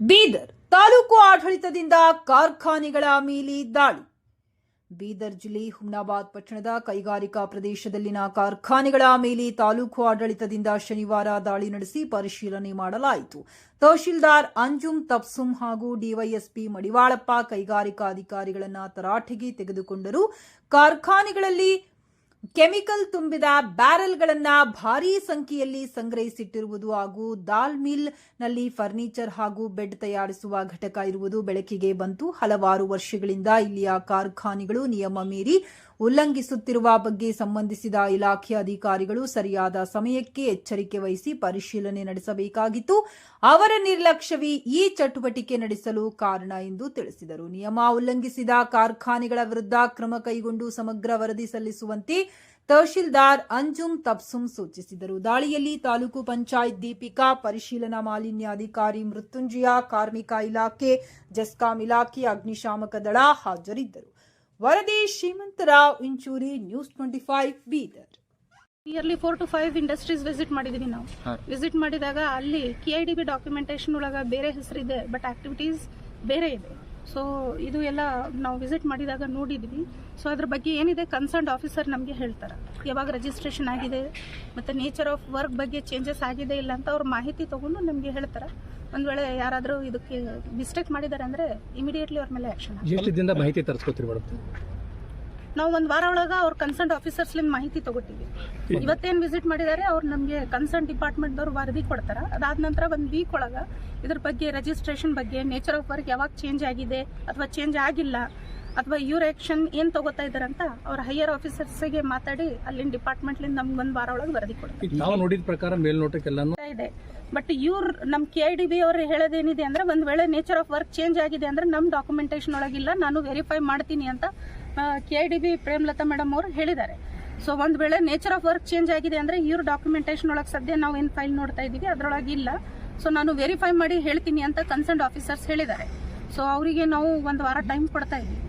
ಬೀದರ್ ತಾಲೂಕು ಆಡಳಿತದಿಂದ ಕಾರ್ಖಾನೆಗಳ ಮೇಲೆ ದಾಳಿ. ಬೀದರ್ ಜಿಲ್ಲೆ ಹುಮ್ನಾಬಾದ್ ಪಟ್ಟಣದ ಕೈಗಾರಿಕಾ ಪ್ರದೇಶದಲ್ಲಿನ ಕಾರ್ಖಾನೆಗಳ ಮೇಲೆ ತಾಲೂಕು ಆಡಳಿತದಿಂದ ಶನಿವಾರ ದಾಳಿ ನಡೆಸಿ ಪರಿಶೀಲನೆ ಮಾಡಲಾಯಿತು. ತಹಶೀಲ್ದಾರ್ ಅಂಜುಮ್ ತಬ್ಸುಮ್ ಹಾಗೂ ಡಿವೈಎಸ್ಪಿ ಮಡಿವಾಳಪ್ಪ ಕೈಗಾರಿಕಾ ಅಧಿಕಾರಿಗಳನ್ನು ತರಾಟೆಗೆ ತೆಗೆದುಕೊಂಡರು. ಕಾರ್ಖಾನೆಗಳಲ್ಲಿ ಕೆಮಿಕಲ್ ತುಂಬಿದ ಬ್ಯಾರೆಲ್ಗಳನ್ನು ಭಾರೀ ಸಂಖ್ಯೆಯಲ್ಲಿ ಸಂಗ್ರಹಿಸಿಟ್ಟಿರುವುದು ಹಾಗೂ ದಾಲ್ ಮಿಲ್ ನಲ್ಲಿ ಫರ್ನಿಚರ್ ಹಾಗೂ ಬೆಡ್ ತಯಾರಿಸುವ ಘಟಕ ಇರುವುದು ಬೆಳಕಿಗೆ ಬಂತು. ಹಲವಾರು ವರ್ಷಗಳಿಂದ ಇಲ್ಲಿಯ ಕಾರ್ಖಾನೆಗಳು ನಿಯಮ ಮೀರಿ ಉಲ್ಲಂಘಿಸುತ್ತಿರುವ ಬಗ್ಗೆ ಸಂಬಂಧಿಸಿದ ಇಲಾಖೆಯ ಅಧಿಕಾರಿಗಳು ಸರಿಯಾದ ಸಮಯಕ್ಕೆ ಎಚ್ಚರಿಕೆ ವಹಿಸಿ ಪರಿಶೀಲನೆ ನಡೆಸಬೇಕಾಗಿತ್ತು. ಅವರ ನಿರ್ಲಕ್ಷ್ಯವೇ ಈ ಚಟುವಟಿಕೆ ನಡೆಸಲು ಕಾರಣ ಎಂದು ತಿಳಿಸಿದರು. ನಿಯಮ ಉಲ್ಲಂಘಿಸಿದ ಕಾರ್ಖಾನೆಗಳ ವಿರುದ್ಧ ಕ್ರಮ ಕೈಗೊಂಡು ಸಮಗ್ರ ವರದಿ ಸಲ್ಲಿಸುವಂತೆ ತಹಶೀಲ್ದಾರ್ ಅಂಜುಮ್ ತಬ್ಸುಮ್ ಸೂಚಿಸಿದರು. ದಾಳಿಯಲ್ಲಿ ತಾಲೂಕು ಪಂಚಾಯತ್ ದೀಪಿಕಾ, ಪರಿಶೀಲನಾ ಮಾಲಿನ್ಯ ಅಧಿಕಾರಿ ಮೃತ್ಯುಂಜಯ, ಕಾರ್ಮಿಕ ಇಲಾಖೆ, ಜೆಸ್ಕಾಂ ಇಲಾಖೆ, ಅಗ್ನಿಶಾಮಕ ದಳ ಹಾಜರಿದ್ದರು. ವರದಿ Shrimantrao Inchuri, news 25 Bidar. Yearly 4 to 5 industries visit ಮಾಡಿದೀವಿ ನಾವು. ವಿಸಿಟ್ ಮಾಡಿದಾಗ ಅಲ್ಲಿ KIDB ಡಾಕ್ಯುಮೆಂಟೇಶನ್ ಒಳಗ ಬೇರೆ ಹೆಸರಿದೆ, ಬಟ್ ಆಕ್ಟಿವಿಟೀಸ್ ಬೇರೆ ಇದೆ. ಸೊ ಇದು ಎಲ್ಲ ನಾವು ವಿಸಿಟ್ ಮಾಡಿದಾಗ ನೋಡಿದ್ವಿ. ಸೊ ಅದ್ರ ಬಗ್ಗೆ ಏನಿದೆ ಕನ್ಸರ್ನ್ ಆಫೀಸರ್ ನಮಗೆ ಹೇಳ್ತಾರೆ, ಯಾವಾಗ ರಿಜಿಸ್ಟ್ರೇಷನ್ ಆಗಿದೆ ಮತ್ತು ನೇಚರ್ ಆಫ್ ವರ್ಕ್ ಬಗ್ಗೆ ಚೇಂಜಸ್ ಆಗಿದೆ ಇಲ್ಲ ಅಂತ ಅವ್ರ ಮಾಹಿತಿ ತಗೊಂಡು ನಮಗೆ ಹೇಳ್ತಾರೆ. ಒಂದು ವೇಳೆ ಯಾರಾದರೂ ಇದಕ್ಕೆ ಮಿಸ್ಟೇಕ್ ಮಾಡಿದ್ದಾರೆ ಅಂದರೆ ಇಮಿಡಿಯೇಟ್ಲಿ ಅವ್ರ ಮೇಲೆ ಆ್ಯಕ್ಷನ್. ಎಷ್ಟು ದಿನದ ಮಾಹಿತಿ ತರಿಸ್ಕೊತೀರಿ ಮೇಡಮ್? ನಾವು ಒಂದು ವಾರ ಒಳಗೆ ಅವ್ರ ಕನ್ಸರ್ನ್ ಆಫೀಸರ್ಸ್ಲಿಂದ ಮಾಹಿತಿ ತಗೋತೀವಿ. ಇವತ್ತೇನು ವಿಸಿಟ್ ಮಾಡಿದ್ದಾರೆ ಅವ್ರು ನಮಗೆ ಕನ್ಸರ್ನ್ ಡಿಪಾರ್ಟ್ಮೆಂಟ್ದವ್ರು ವರದಿ ಕೊಡ್ತಾರೆ. ಅದಾದ ನಂತರ ಒಂದು ವೀಕ್ ಒಳಗೆ ಇದ್ರ ಬಗ್ಗೆ ರಿಜಿಸ್ಟ್ರೇಷನ್ ಬಗ್ಗೆ, ನೇಚರ್ ಆಫ್ ವರ್ಕ್ ಯಾವಾಗ ಚೇಂಜ್ ಆಗಿದೆ ಅಥವಾ ಚೇಂಜ್ ಆಗಿಲ್ಲ ಅಥವಾ ಇವ್ರ ಆ್ಯಕ್ಷನ್ ಏನು ತಗೋತಾ ಇದ್ದಾರೆ ಅಂತ ಅವ್ರ ಹೈಯರ್ ಆಫೀಸರ್ಸ್ಗೆ ಮಾತಾಡಿ ಅಲ್ಲಿನ ಡಿಪಾರ್ಟ್ಮೆಂಟ್ಲಿಂದ ನಮ್ಗೆ ಒಂದು ವಾರ ಒಳಗೆ ವರದಿ ಕೊಡ್ತಾರೆ. ನಾವು ನೋಡಿದ ಪ್ರಕಾರ ಮೇಲ್ನೋಟಕ್ಕೆಲ್ಲಾನು ಇದೆ. ಬಟ್ ಇವ್ರು ನಮ್ಮ KIDB ಅವರು ಹೇಳೋದೇನಿದೆ ಅಂದ್ರೆ ಒಂದು ವೇಳೆ ನೇಚರ್ ಆಫ್ ವರ್ಕ್ ಚೇಂಜ್ ಆಗಿದೆ ಅಂದ್ರೆ ನಮ್ಮ ಡಾಕ್ಯುಮೆಂಟೇಶನ್ ಒಳಗಿಲ್ಲ, ನಾನು ವೆರಿಫೈ ಮಾಡ್ತೀನಿ ಅಂತ KIDB ಪ್ರೇಮಲತಾ ಮೇಡಮ್ ಅವರು ಹೇಳಿದ್ದಾರೆ. ಸೊ ಒಂದು ವೇಳೆ ನೇಚರ್ ಆಫ್ ವರ್ಕ್ ಚೇಂಜ್ ಆಗಿದೆ ಅಂದ್ರೆ ಇವ್ರ ಡಾಕ್ಯುಮೆಂಟೇಶನ್ ಒಳಗೆ ಸದ್ಯ ನಾವು ಏನು ಫೈಲ್ ನೋಡ್ತಾ ಇದೀವಿ ಅದರೊಳಗೆ ಇಲ್ಲ. ಸೊ ನಾನು ವೆರಿಫೈ ಮಾಡಿ ಹೇಳ್ತೀನಿ ಅಂತ ಕನ್ಸರ್ನ್ ಆಫೀಸರ್ಸ್ ಹೇಳಿದ್ದಾರೆ. ಸೊ ಅವರಿಗೆ ನಾವು ಒಂದು ವಾರ ಟೈಮ್ ಕೊಡ್ತಾ ಇದ್ದೀವಿ.